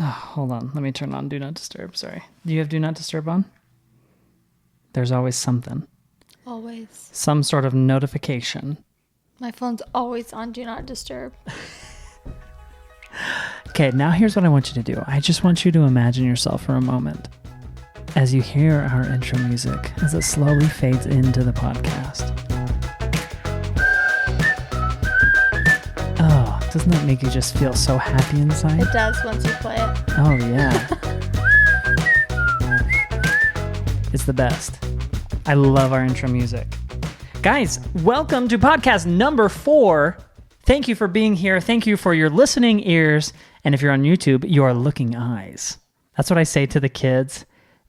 hold on. Let me turn on Do Not Disturb. Sorry. Do you have Do Not Disturb on? There's always something. Always. Some sort of notification. My phone's always on Do Not Disturb. Okay, now here's what I want you to do. I just want you to imagine yourself for a moment as you hear our intro music, as it slowly fades into the podcast. Oh, doesn't that make you just feel so happy inside? It does once you play it. Oh, yeah. It's the best. I love our intro music. Guys, welcome to podcast number 4. Thank you for being here. Thank you for your listening ears. And if you're on YouTube, your looking eyes. That's what I say to the kids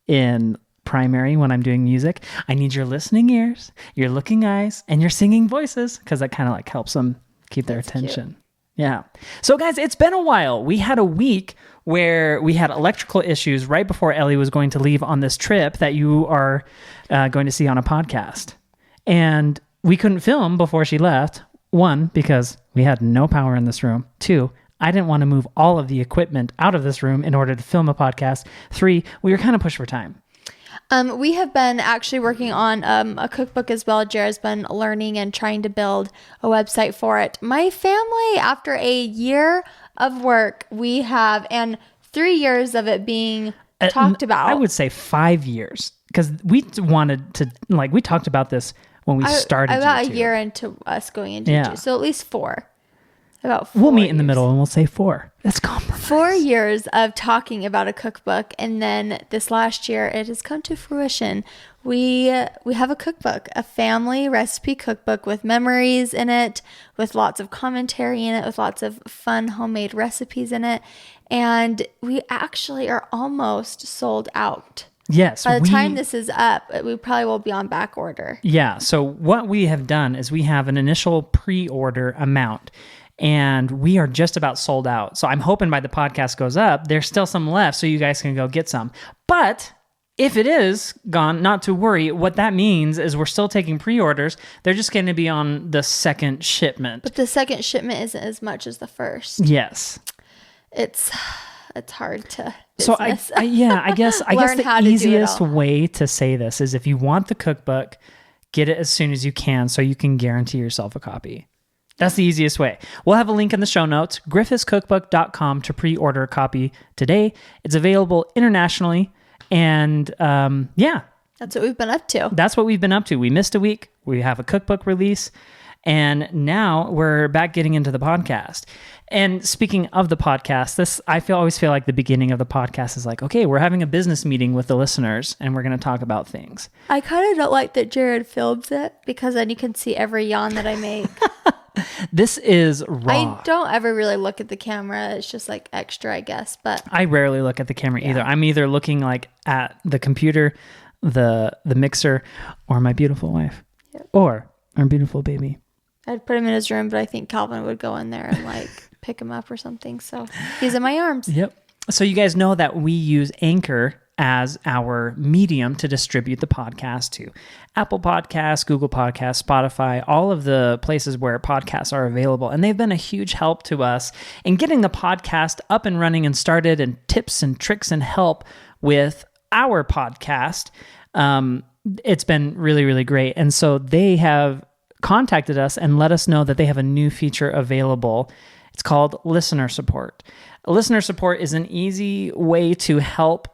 in primary when I'm doing music. I need your listening ears, your looking eyes, and your singing voices, because that kind of like helps them keep their attention. Cute. Yeah. So guys, it's been a while. We had a week where we had electrical issues right before Ellie was going to leave on this trip that you are going to see on a podcast. And we couldn't film before she left. 1, because we had no power in this room. 2, I didn't want to move all of the equipment out of this room in order to film a podcast. 3, we were kind of pushed for time. We have been actually working on a cookbook as well. Jared's been learning and trying to build a website for it. My family, after a year of work, we have, and 3 years of it being talked about. I would say 5 years, because we wanted to, like, we talked about this when we started about YouTube. A year into us going into YouTube. So at least 4. About 4 We'll meet years. in the middle and we'll say 4. That's compromise. 4 years of talking about a cookbook, and then this last year it has come to fruition. We have a cookbook, a family recipe cookbook with memories in it, with lots of commentary in it, with lots of fun homemade recipes in it, and we actually are almost sold out. Yes. By the time this is up, we probably will be on back order. Yeah. So what we have done is we have an initial pre-order amount, and we are just about sold out. So I'm hoping by the podcast goes up, there's still some left so you guys can go get some. But if it is gone, not to worry. What that means is we're still taking pre-orders. They're just going to be on the second shipment. But the second shipment isn't as much as the first. Yes. It's hard to business. So I guess the easiest way to say this is if you want the cookbook, get it as soon as you can so you can guarantee yourself a copy. That's the easiest way. We'll have a link in the show notes, griffithscookbook.com, to pre-order a copy today. It's available internationally, and that's what we've been up to. That's what we've been up to. We missed a week. We have a cookbook release, and now we're back getting into the podcast. And speaking of the podcast, always feel like the beginning of the podcast is like, okay, we're having a business meeting with the listeners, and we're going to talk about things. I kind of don't like that Jared films it, because then you can see every yawn that I make. This is raw. I don't ever really look at the camera. It's just like extra, I guess. But I rarely look at the camera either. I'm either looking like at the computer, the mixer, or my beautiful wife, or our beautiful baby. I'd put him in his room, but I think Calvin would go in there and like pick him up or something. So he's in my arms. Yep. So you guys know that we use Anchor as our medium to distribute the podcast to Apple Podcasts, Google Podcasts, Spotify, all of the places where podcasts are available. And they've been a huge help to us in getting the podcast up and running and started, and tips and tricks and help with our podcast. It's been really, really great. And so they have contacted us and let us know that they have a new feature available. It's called Listener Support. Listener Support is an easy way to help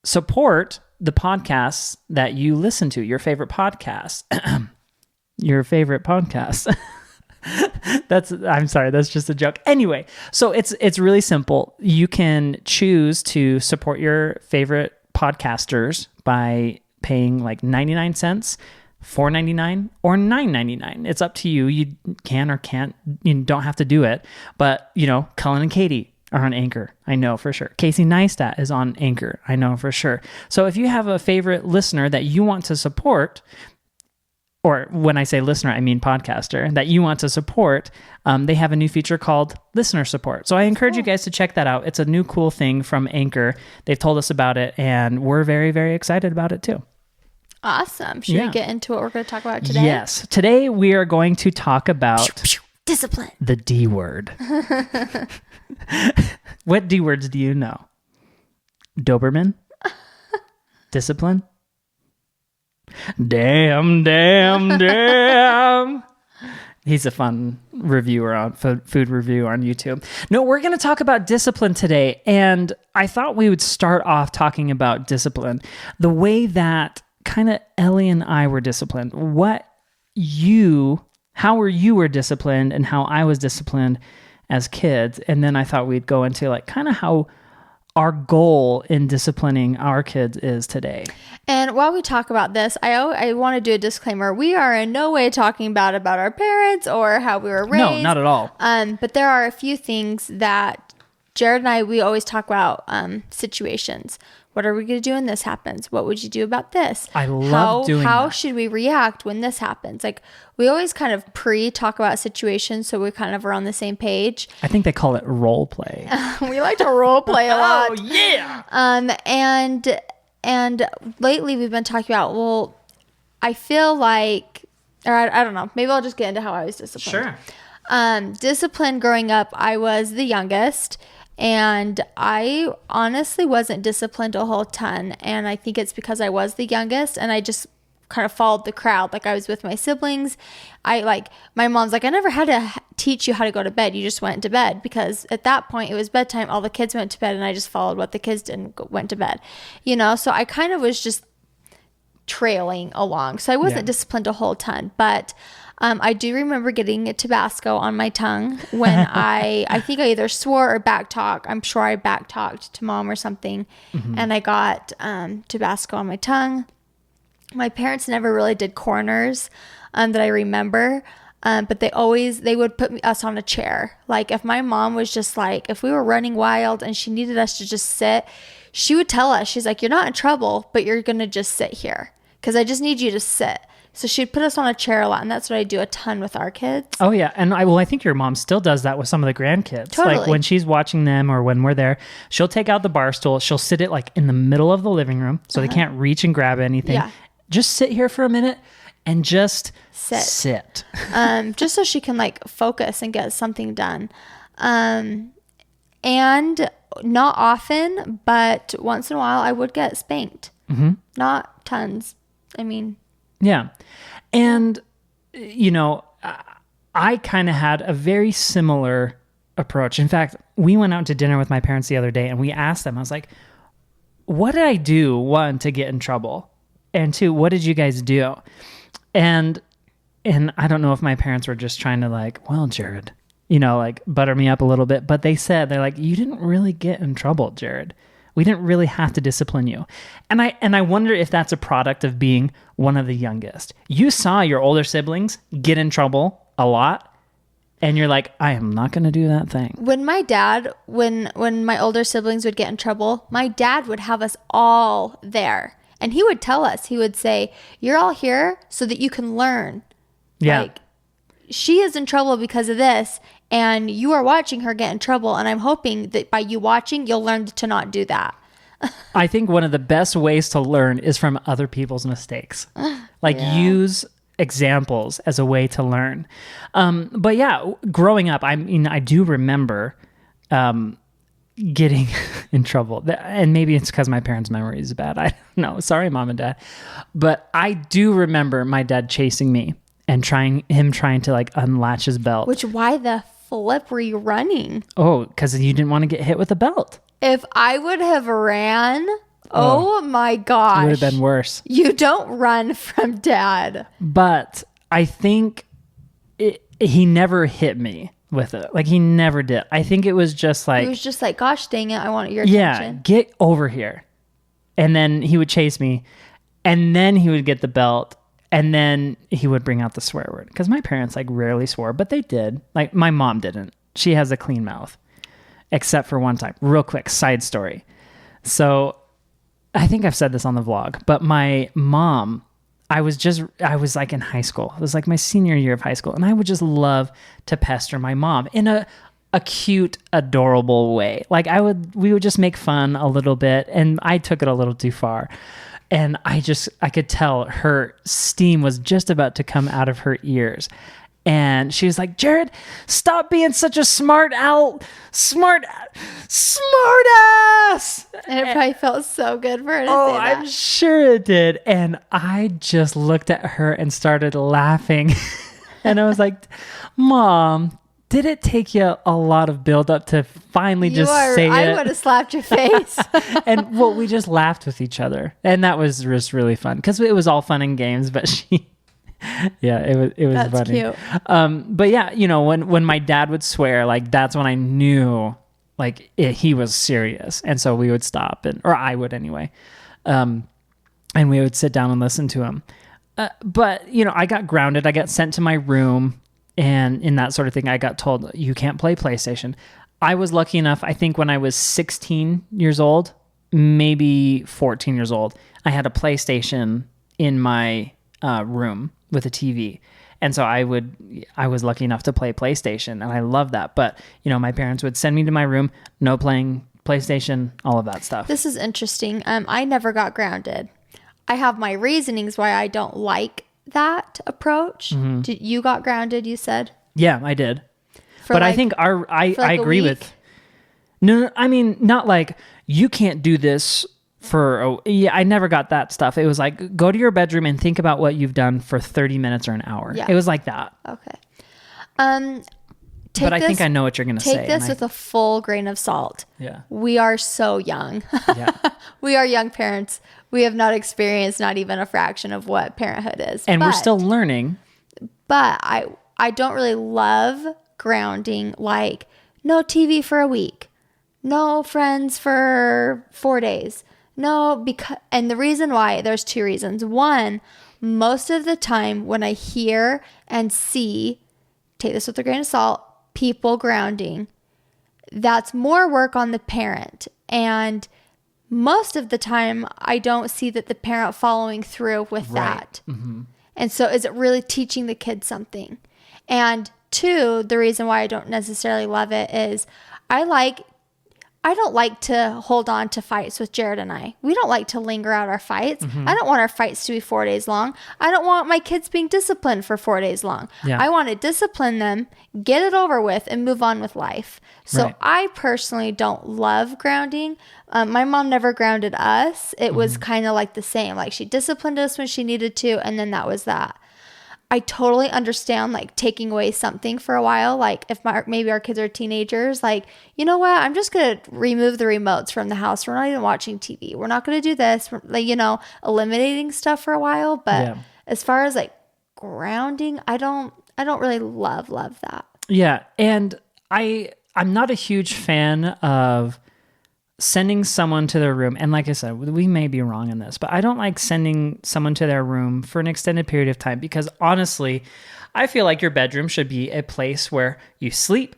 support the podcasts that you listen to, your favorite podcasts. Your favorite podcasts. I'm sorry, that's just a joke. Anyway, so it's really simple. You can choose to support your favorite podcasters by paying like 99 cents, $4.99, or $9.99. It's up to you. You can or can't. You don't have to do it. But, Cullen and Katie are on Anchor. I know for sure. Casey Neistat is on Anchor. I know for sure. So if you have a favorite listener that you want to support, or when I say listener, I mean podcaster, that you want to support, they have a new feature called Listener Support. So I encourage you guys to check that out. It's a new cool thing from Anchor. They've told us about it, and we're very, very excited about it too. Awesome. Should we get into what we're going to talk about today? Yes. Today we are going to talk about discipline. The D word. What D words do you know? Doberman? Discipline? Damn. He's a fun reviewer on food review on YouTube. No, we're going to talk about discipline today. And I thought we would start off talking about discipline. The way that kind of Ellie and I were disciplined. How you were disciplined and how I was disciplined as kids. And then I thought we'd go into like kind of how our goal in disciplining our kids is today. And while we talk about this, I want to do a disclaimer. We are in no way talking about our parents or how we were raised. No, not at all. But there are a few things that Jared and I, we always talk about situations. What are we going to do when this happens? What would you do about this? I love doing that. How should we react when this happens? Like, we always kind of talk about situations so we kind of are on the same page. I think they call it role play. We like to role play a lot. Oh, yeah. And lately we've been talking about, well, I feel like, or I don't know, maybe I'll just get into how I was disciplined. Sure. Disciplined growing up, I was the youngest. And I honestly wasn't disciplined a whole ton. And I think it's because I was the youngest and I just kind of followed the crowd. Like, I was with my siblings. My mom's like, I never had to teach you how to go to bed. You just went to bed, because at that point it was bedtime. All the kids went to bed and I just followed what the kids did and went to bed, So I kind of was just trailing along. So I wasn't disciplined a whole ton, but I do remember getting Tabasco on my tongue when I think I either swore or backtalked. I'm sure I backtalked to mom or something. Mm-hmm. And I got Tabasco on my tongue. My parents never really did corners that I remember. But they would put us on a chair. Like, if my mom was just like, if we were running wild and she needed us to just sit, she would tell us, she's like, you're not in trouble, but you're going to just sit here because I just need you to sit. So she'd put us on a chair a lot, and that's what I do a ton with our kids. Oh, yeah. And I think your mom still does that with some of the grandkids. Totally. Like, when she's watching them or when we're there, she'll take out the bar stool. She'll sit it like in the middle of the living room so they can't reach and grab anything. Yeah. Just sit here for a minute and just sit. Just so she can like focus and get something done. And not often, but once in a while I would get spanked. Mm-hmm. Not tons. I mean... Yeah. And, I kind of had a very similar approach. In fact, we went out to dinner with my parents the other day and we asked them, I was like, what did I do, one, to get in trouble? And two, what did you guys do? And I don't know if my parents were just trying to like, well, Jared, butter me up a little bit. But they're like, you didn't really get in trouble, Jared. We didn't really have to discipline you. And I wonder if that's a product of being one of the youngest. You saw your older siblings get in trouble a lot, and you're like, I am not going to do that thing. When my older siblings would get in trouble, my dad would have us all there. And he would tell us, he would say, you're all here so that you can learn. Yeah. Like, she is in trouble because of this, and you are watching her get in trouble, and I'm hoping that by you watching, you'll learn to not do that. I think one of the best ways to learn is from other people's mistakes. Use examples as a way to learn. But yeah, growing up, I do remember getting in trouble. And maybe it's because my parents' memory is bad. I don't know. Sorry, Mom and Dad. But I do remember my dad chasing me and trying to like unlatch his belt. Why the flip were you running? Oh, because you didn't want to get hit with a belt. If I would have ran, oh my gosh. It would have been worse. You don't run from Dad. But I think he never hit me with it. Like, he never did. I think it was just like... He was just like, gosh dang it, I want your attention. Yeah, get over here. And then he would chase me. And then he would get the belt. And then he would bring out the swear word. Because my parents like rarely swore, but they did. Like, my mom didn't. She has a clean mouth. Except for one time. Real quick, side story. So, I think I've said this on the vlog, but my mom, I was like in high school. It was like my senior year of high school. And I would just love to pester my mom in a cute, adorable way. Like, we would just make fun a little bit. And I took it a little too far. And I could tell her steam was just about to come out of her ears. And she was like, Jared, stop being such a smart ass. And it probably felt so good for her to Oh, say that. I'm sure it did. And I just looked at her and started laughing. And I was like, Mom, did it take you a lot of build up to finally say it? I would have slapped your face. And well, we just laughed with each other. And that was just really fun because it was all fun and games, but it was That's funny. cute. But yeah, when my dad would swear, like that's when I knew like he was serious. And so we would stop or I would anyway. And we would sit down and listen to him. But I got grounded. I got sent to my room. And in that sort of thing, I got told, you can't play PlayStation. I was lucky enough, I think when I was 16 years old, maybe 14 years old, I had a PlayStation in my room with a TV. And so I was lucky enough to play PlayStation, and I love that. But, my parents would send me to my room, no playing PlayStation, all of that stuff. This is interesting. I never got grounded. I have my reasonings why I don't like that approach. You got grounded, you said? Yeah, I did. But I think I agree with. No, I mean, not like you can't do this I never got that stuff. It was like, go to your bedroom and think about what you've done for 30 minutes or an hour. Yeah. It was like that. Okay. But I think I know what you're going to say. Take this with a full grain of salt. Yeah. We are so young. Yeah. We are young parents. We have not experienced not even a fraction of what parenthood is. And we're still learning. But I don't really love grounding, like no TV for a week, no friends for 4 days. No, and the reason why, there's two reasons. One, most of the time when I hear and see, take this with a grain of salt, people grounding, that's more work on the parent. And most of the time, I don't see that the parent following through with that. Mm-hmm. And so is it really teaching the kid something? And two, the reason why I don't necessarily love it is I don't like to hold on to fights with Jared and I. We don't like to linger out our fights. Mm-hmm. I don't want our fights to be 4 days long. I don't want my kids being disciplined for 4 days long. Yeah. I want to discipline them, get it over with, and move on with life. So I personally don't love grounding. My mom never grounded us. It was kind of like the same. Like she disciplined us when she needed to, and then that was that. I totally understand like taking away something for a while. Like if maybe our kids are teenagers, like, you know what? I'm just going to remove the remotes from the house. We're not even watching TV. We're not going to do this. We're, like, eliminating stuff for a while. But as far as like grounding, I don't really love that. Yeah. And I'm not a huge fan of sending someone to their room. And like I said, we may be wrong in this, but I don't like sending someone to their room for an extended period of time because honestly, I feel like your bedroom should be a place where you sleep,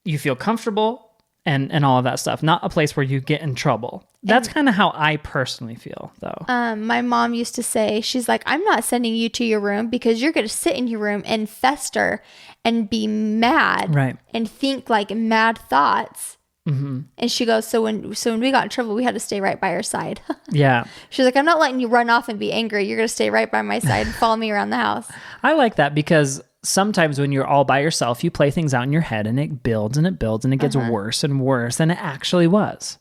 you feel comfortable, and all of that stuff, not a place where you get in trouble. That's kind of how I personally feel, though. My mom used to say, she's like, I'm not sending you to your room because you're going to sit in your room and fester and be mad and think like mad thoughts. Mm-hmm. And she goes, so when we got in trouble, we had to stay right by her side. Yeah. She's like, I'm not letting you run off and be angry. You're going to stay right by my side and follow me around the house. I like that because sometimes when you're all by yourself, you play things out in your head and it builds and it builds and it gets worse and worse than it actually was.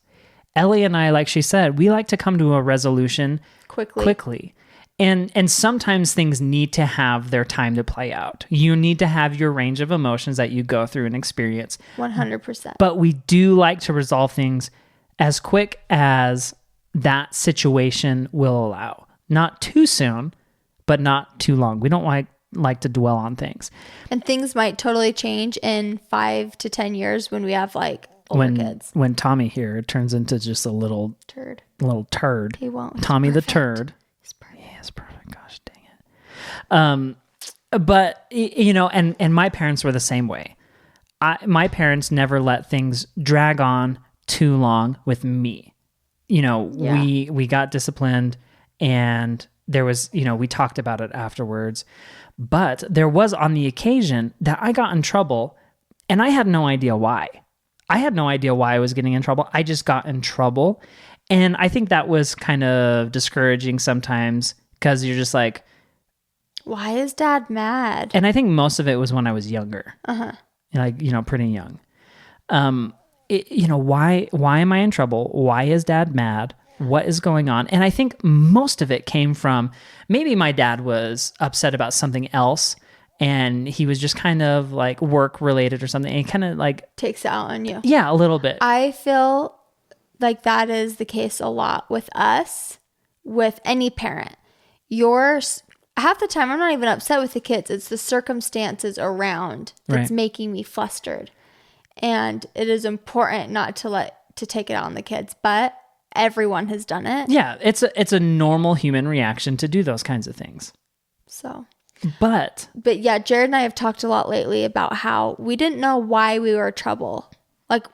Ellie and I, like she said, we like to come to a resolution quickly. And sometimes things need to have their time to play out. You need to have your range of emotions that you go through and experience. 100%. But we do like to resolve things as quick as that situation will allow. Not too soon, but not too long. We don't like to dwell on things. And things might totally change in 5 to 10 years when we have like older kids. When Tommy here turns into just a little turd. He won't. Tommy the turd. It's perfect. Gosh dang it. But and my parents were the same way. My parents never let things drag on too long with me. We got disciplined and there was, we talked about it afterwards, but there was on the occasion that I got in trouble and I had no idea why. I had no idea why I was getting in trouble. I just got in trouble. And I think that was kind of discouraging sometimes because you're just like, why is dad mad? And I think most of it was when I was younger. Like, pretty young. why am I in trouble? Why is dad mad? What is going on? And I think most of it came from maybe my dad was upset about something else and he was just kind of like work related or something. And he kind of like takes it out on you. Yeah, a little bit. I feel like that is the case a lot with us, with any parent. Half the time I'm not even upset with the kids. It's the circumstances around that's making me flustered. And it is important not to take it out on the kids, but everyone has done it. Yeah, it's a normal human reaction to do those kinds of things. So, but yeah, Jared and I have talked a lot lately about how we didn't know why we were in trouble. Like,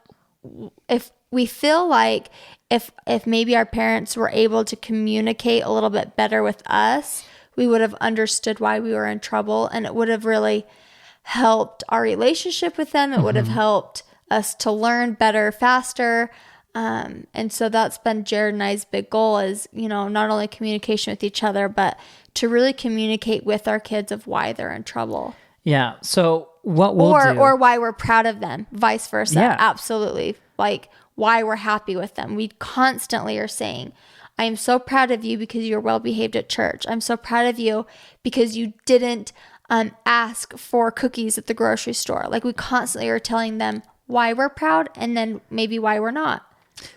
if we feel like if maybe our parents were able to communicate a little bit better with us, we would have understood why we were in trouble, and it would have really helped our relationship with them. It would have helped us to learn better, faster. And so that's been Jared and I's big goal is, not only communication with each other, but to really communicate with our kids of why they're in trouble. Yeah. So what we'll do. Or why we're proud of them, vice versa. Yeah. Absolutely. Like why we're happy with them. We constantly are saying, I am so proud of you because you're well behaved at church. I'm so proud of you because you didn't ask for cookies at the grocery store. Like we constantly are telling them why we're proud and then maybe why we're not.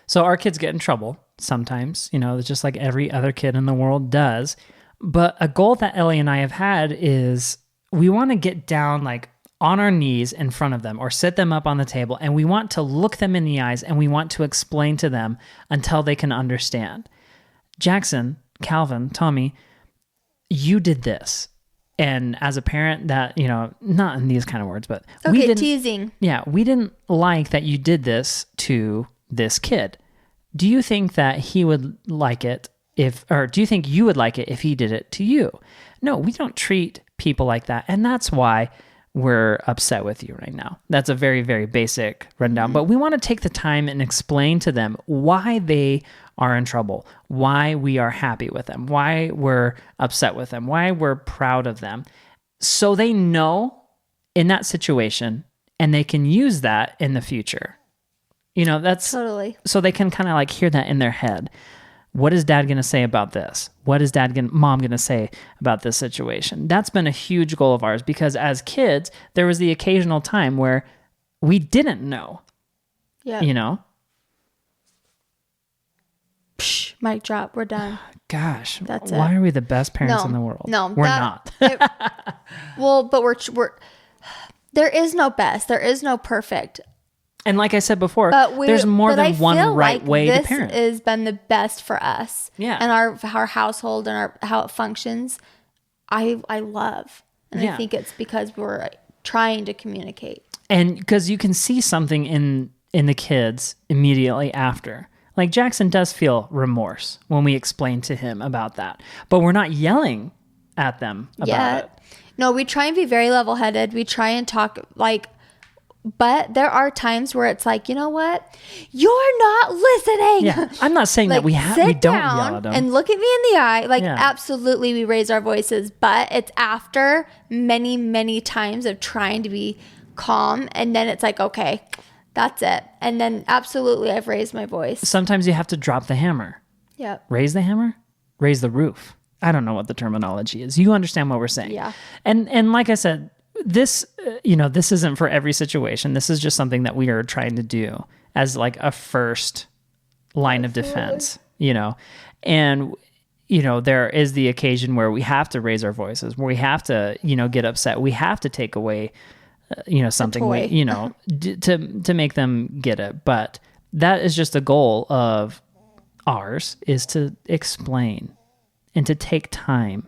So our kids get in trouble sometimes, just like every other kid in the world does. But a goal that Ellie and I have had is we want to get down like on our knees in front of them or sit them up on the table. And we want to look them in the eyes and we want to explain to them until they can understand. Jackson, Calvin, Tommy, you did this. And as a parent that, not in these kind of words, but teasing. Yeah, we didn't like that you did this to this kid. Do you think that he would like it do you think you would like it if he did it to you? No, we don't treat people like that. And that's why we're upset with you right now. That's a very, very basic rundown. Mm-hmm. But we want to take the time and explain to them why they are in trouble, why we are happy with them, why we're upset with them, why we're proud of them. So they know in that situation and they can use that in the future. That's totally. So they can kind of like hear that in their head. What is dad going to say about this? What is mom going to say about this situation? That's been a huge goal of ours because as kids, there was the occasional time where we didn't know. Yeah. Psh, mic drop. We're done. Gosh. That's why are we the best parents in the world? No, we're not. But we're there is no best. There is no perfect. And like I said before, there's more than one right way to parent. This has been the best for us. Yeah. And our household and how it functions, I love. And I think it's because we're trying to communicate. And because you can see something in the kids immediately after. Like Jackson does feel remorse when we explain to him about that. But we're not yelling at them about it. No, we try and be very level-headed. We try and talk but there are times where it's like, you know what? You're not listening. Yeah, I'm not saying that we don't yell at them. And look at me in the eye. Absolutely, we raise our voices, but it's after many, many times of trying to be calm, and then it's like, okay, that's it. And then absolutely, I've raised my voice. Sometimes you have to drop the hammer. Yep. Raise the hammer. Raise the roof. I don't know what the terminology is. You understand what we're saying. Yeah. And like I said, this, this isn't for every situation. This is just something that we are trying to do as like a first line of defense, and, there is the occasion where we have to raise our voices, where we have to, get upset. We have to take away, something, to make them get it. But that is just a goal of ours, is to explain and to take time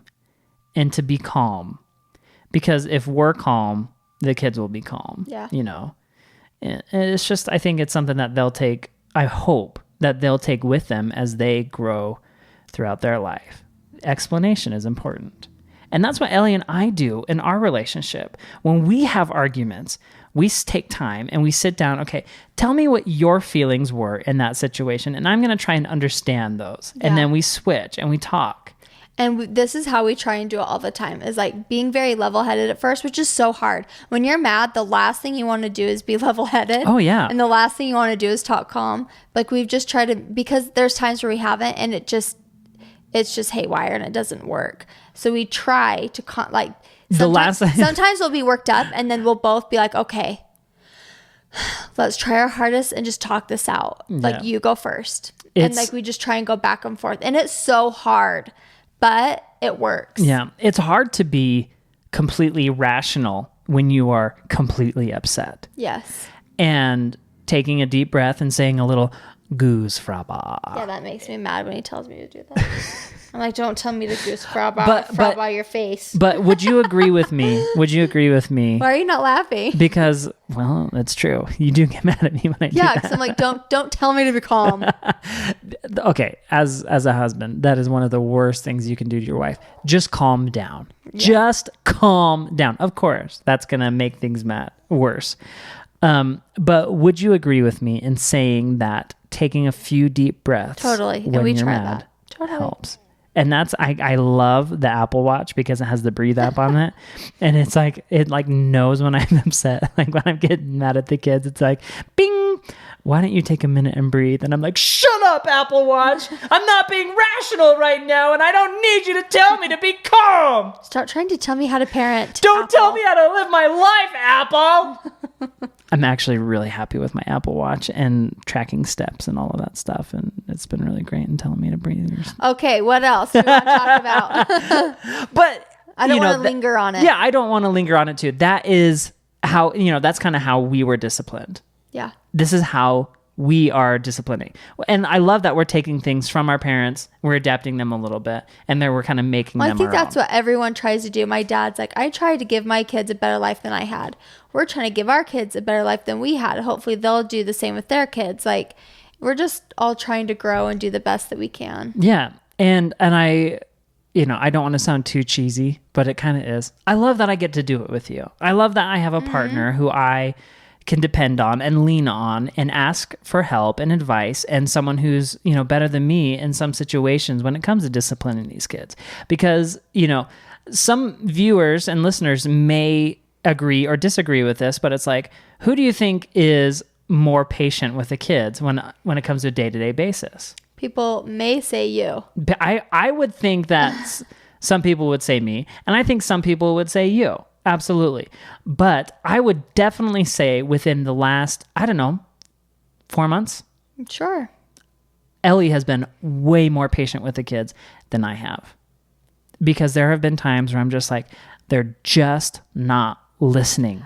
and to be calm. Because if we're calm, the kids will be calm. Yeah. And it's just, I think it's something that I hope that they'll take with them as they grow throughout their life. Explanation is important. And that's what Ellie and I do in our relationship. When we have arguments, we take time and we sit down, okay, tell me what your feelings were in that situation. And I'm going to try and understand those. Yeah. And then we switch and we talk. And this is how we try and do it all the time, is like being very level-headed at first, which is so hard. When you're mad, the last thing you want to do is be level-headed. Oh, yeah. And the last thing you want to do is talk calm. Like we've just tried to, because there's times where we haven't, and it's just haywire and it doesn't work. So we try to sometimes we'll be worked up, and then we'll both be like, okay, let's try our hardest and just talk this out. Yeah. Like you go first. And like we just try and go back and forth. And it's so hard, but it works. Yeah. It's hard to be completely rational when you are completely upset. Yes. And taking a deep breath and saying a little goose fraba. Yeah, that makes me mad when he tells me to do that. I'm like, don't tell me to goose fraba your face. But would you agree with me? Would you agree with me? Why are you not laughing? Because, well, it's true. You do get mad at me when I do that. Yeah, because I'm like, don't tell me to be calm. Okay, as a husband, that is one of the worst things you can do to your wife. Just calm down. Yeah. Just calm down. Of course, that's going to make things worse. But would you agree with me in saying that taking a few deep breaths when you're mad helps? And that's, I love the Apple Watch because it has the breathe app on it. And it's like, it like knows when I'm upset. Like when I'm getting mad at the kids, it's like, bing, why don't you take a minute and breathe? And I'm like, shut up, Apple Watch. I'm not being rational right now. And I don't need you to tell me to be calm. Stop trying to tell me how to parent. Don't tell me how to live my life, Apple. I'm actually really happy with my Apple Watch and tracking steps and all of that stuff. And it's been really great in telling me to breathe. Okay, what else do you want to talk about? But I don't want to linger on it. Yeah, I don't want to linger on it too. That is how, that's kind of how we were disciplined. Yeah. This is how we are disciplining. And I love that we're taking things from our parents, we're adapting them a little bit, and then we're kind of making them our own. I think that's what everyone tries to do. My dad's like, I try to give my kids a better life than I had. We're trying to give our kids a better life than we had. Hopefully they'll do the same with their kids. Like, we're just all trying to grow and do the best that we can. Yeah. And I, I don't want to sound too cheesy, but it kind of is. I love that I get to do it with you. I love that I have a partner who I can depend on and lean on and ask for help and advice, and someone who's, better than me in some situations when it comes to disciplining these kids. Because, some viewers and listeners may agree or disagree with this, but it's like, who do you think is more patient with the kids when it comes to a day-to-day basis? People may say you. I would think that some people would say me, and I think some people would say you. Absolutely. But I would definitely say within the last, 4 months. Sure. Ellie has been way more patient with the kids than I have. Because there have been times where I'm just like, they're just not listening.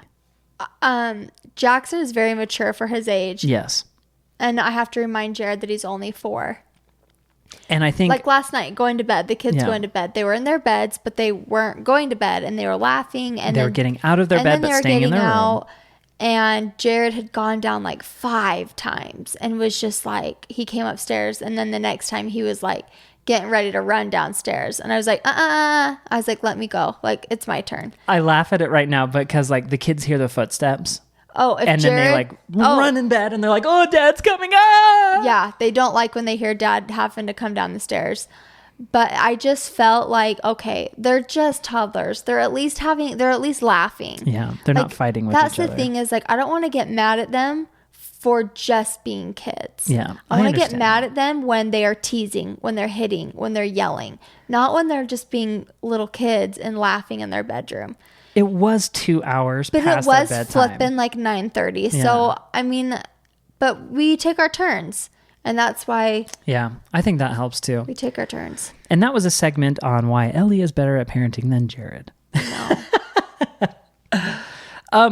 Jackson is very mature for his age. Yes. And I have to remind Jared that he's only 4. And I think, like last night, going to bed, the kids going to bed, they were in their beds, but they weren't going to bed, and they were laughing, and they were getting out of their bed, but staying in their room. And Jared had gone down like 5 times and was just like, he came upstairs, and then the next time he was like getting ready to run downstairs, and I was like, I was like, let me go, like it's my turn. I laugh at it right now because like the kids hear the footsteps. Oh, if and Jared, then they like run in bed and they're like, oh, Dad's coming up. Yeah, they don't like when they hear Dad having to come down the stairs. But I just felt like, okay, they're just toddlers. They're at least laughing. Yeah, they're not fighting with each other. That's the thing is like, I don't want to get mad at them for just being kids. Yeah, I want to get mad at them when they are teasing, when they're hitting, when they're yelling. Not when they're just being little kids and laughing in their bedroom. It was 2 hours past their bedtime. But it was flipping like 9:30. Yeah. So, I mean, but we take our turns. And that's why... Yeah, I think that helps too. We take our turns. And that was a segment on why Ellie is better at parenting than Jared. No.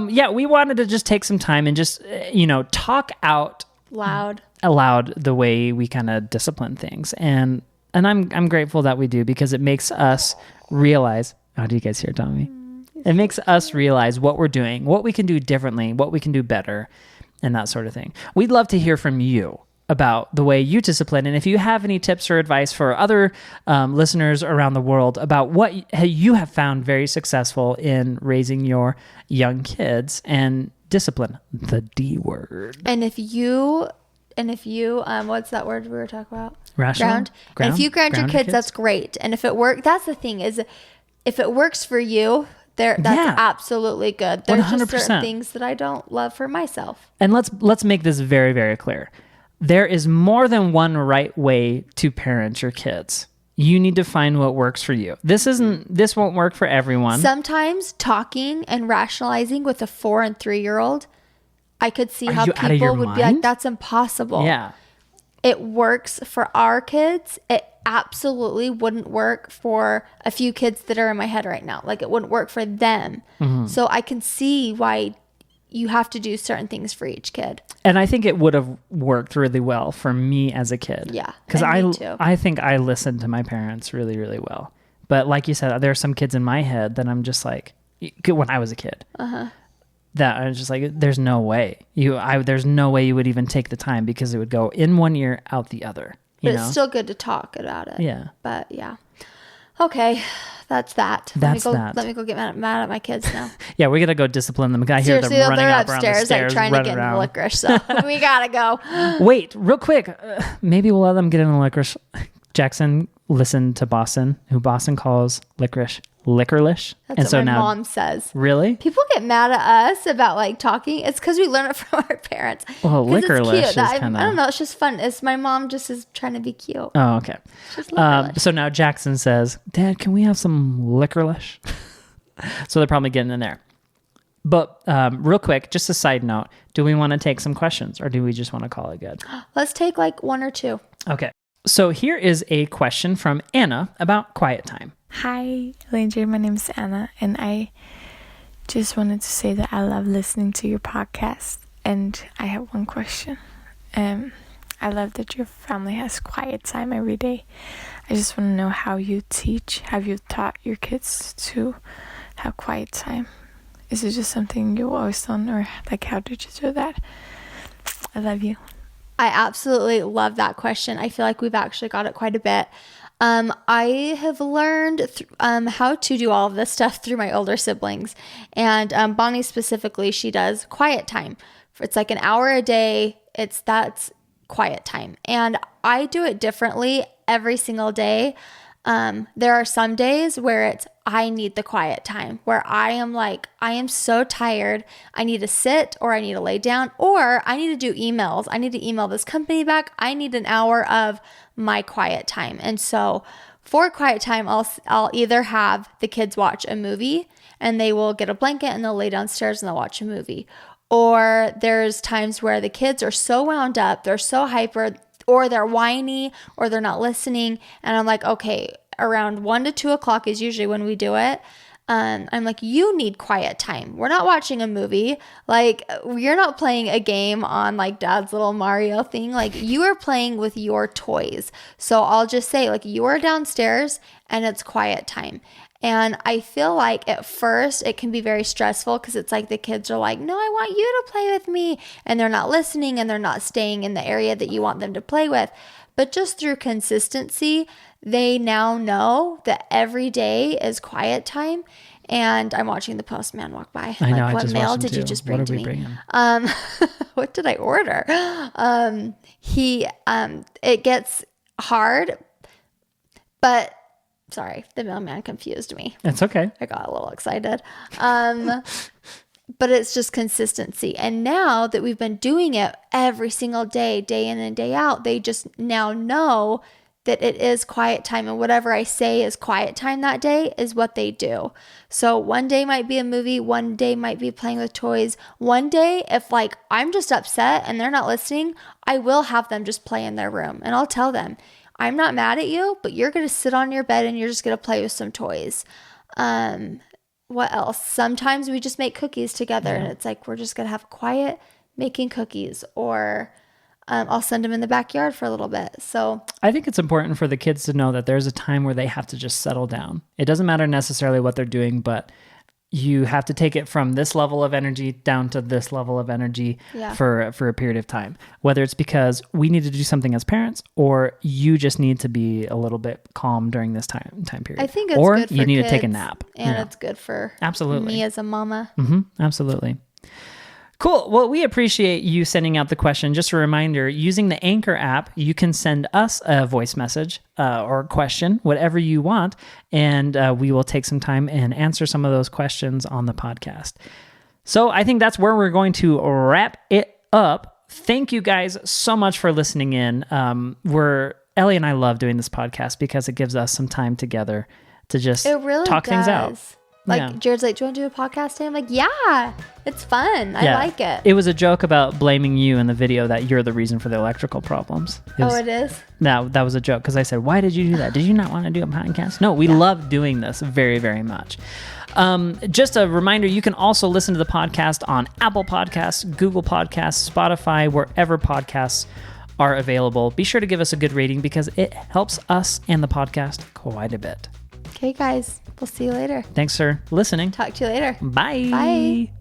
Yeah, we wanted to just take some time and just, talk out... Aloud the way we kind of discipline things. And I'm grateful that we do because it makes us realize... Oh, do you guys hear Tommy? It makes us realize what we're doing, what we can do differently, what we can do better, and that sort of thing. We'd love to hear from you about the way you discipline. And if you have any tips or advice for other listeners around the world about what you have found very successful in raising your young kids and discipline, the D word. And if you and if you, what's that word we were talking about? Rational? And if you ground your kids, that's great. And if it works, that's the thing is, if it works for you, that's absolutely good. There's 100%. Just certain things that I don't love for myself. And let's make this very, very clear. There is more than one right way to parent your kids. You need to find what works for you. This won't work for everyone. Sometimes talking and rationalizing with a 4 and 3-year-old, I could see how people would be like, that's impossible. Yeah. It works for our kids. It absolutely wouldn't work for a few kids that are in my head right now. Like, it wouldn't work for them. Mm-hmm. So I can see why you have to do certain things for each kid. And I think it would have worked really well for me as a kid. Yeah. Because I think I listened to my parents really, really well. But like you said, there are some kids in my head that I'm just like, when I was a kid, that I was just like, there's no way. There's no way you would even take the time, because it would go in one ear, out the other. But it's still good to talk about it. Yeah. But yeah. Okay. That's that. Let me go get mad at my kids now. Yeah, we gotta go discipline them. I hear them running up upstairs, the stairs, like trying to get in the licorice. So we gotta go. Wait, real quick. Maybe we'll let them get in the licorice. Jackson listened to Boston, who Boston calls licorice. Licorice. That's what my mom says. Really? People get mad at us about like talking. It's because we learn it from our parents. Well, licorice is I don't know. It's just fun. It's my mom just is trying to be cute. Oh, okay. So now Jackson says, Dad, can we have some licorice? So they're probably getting in there. But real quick, just a side note. Do we want to take some questions, or do we just want to call it good? Let's take like 1 or 2. Okay. So here is a question from Anna about quiet time. Hi, Ranger. My name is Anna, and I just wanted to say that I love listening to your podcast. And I have one question. I love that your family has quiet time every day. I just want to know how you teach. Have you taught your kids to have quiet time? Is it just something you always done, or like how did you do that? I love you. I absolutely love that question. I feel like we've actually got it quite a bit. I have learned how to do all of this stuff through my older siblings. And Bonnie specifically, she does quiet time. It's like an hour a day. That's quiet time. And I do it differently every single day. There are some days where I need the quiet time, where I am so tired. I need to sit, or I need to lay down, or I need to do emails. I need to email this company back. I need an hour of my quiet time. And so for quiet time, I'll either have the kids watch a movie, and they will get a blanket and they'll lay downstairs and they'll watch a movie. Or there's times where the kids are so wound up, they're so hyper, or they're whiny, or they're not listening. And I'm like, okay, around 1 to 2 o'clock is usually when we do it. I'm like, you need quiet time. We're not watching a movie. Like, you're not playing a game on like Dad's little Mario thing. Like, you are playing with your toys. So I'll just say, like, you are downstairs and it's quiet time. And I feel like at first it can be very stressful, because it's like the kids are like, no, I want you to play with me. And they're not listening, and they're not staying in the area that you want them to play with. But just through consistency, they now know that every day is quiet time. And I'm watching the postman walk by. I know. Like, what mail did you just bring to me? What did I order? It gets hard, but sorry, the mailman confused me. It's okay. I got a little excited. But it's just consistency. And now that we've been doing it every single day, day in and day out, they just now know that it is quiet time. And whatever I say is quiet time that day is what they do. So one day might be a movie. One day might be playing with toys. One day, if like I'm just upset and they're not listening, I will have them just play in their room. And I'll tell them, I'm not mad at you, but you're going to sit on your bed and you're just going to play with some toys. What else? Sometimes we just make cookies together, and it's like we're just going to have quiet making cookies, or I'll send them in the backyard for a little bit. So I think it's important for the kids to know that there's a time where they have to just settle down. It doesn't matter necessarily what they're doing, but you have to take it from this level of energy down to this level of energy for a period of time. Whether it's because we need to do something as parents, or you just need to be a little bit calm during this time period. I think it's or good for you need kids, to take a nap. and it's good for absolutely me as a mama. Mm-hmm, absolutely. Cool. Well, we appreciate you sending out the question. Just a reminder, using the Anchor app, you can send us a voice message or a question, whatever you want, and we will take some time and answer some of those questions on the podcast. So I think that's where we're going to wrap it up. Thank you guys so much for listening in. Ellie and I love doing this podcast because it gives us some time together to just talk things out. Like, Jared's like, do you want to do a podcast today? I'm like, yeah, it's fun. I like it. It was a joke about blaming you in the video that you're the reason for the electrical problems. It is? No, that was a joke because I said, why did you do that? Did you not want to do a podcast? No, we love doing this very, very much. Just a reminder, you can also listen to the podcast on Apple Podcasts, Google Podcasts, Spotify, wherever podcasts are available. Be sure to give us a good rating because it helps us and the podcast quite a bit. Okay, guys. We'll see you later. Thanks for listening. Talk to you later. Bye. Bye.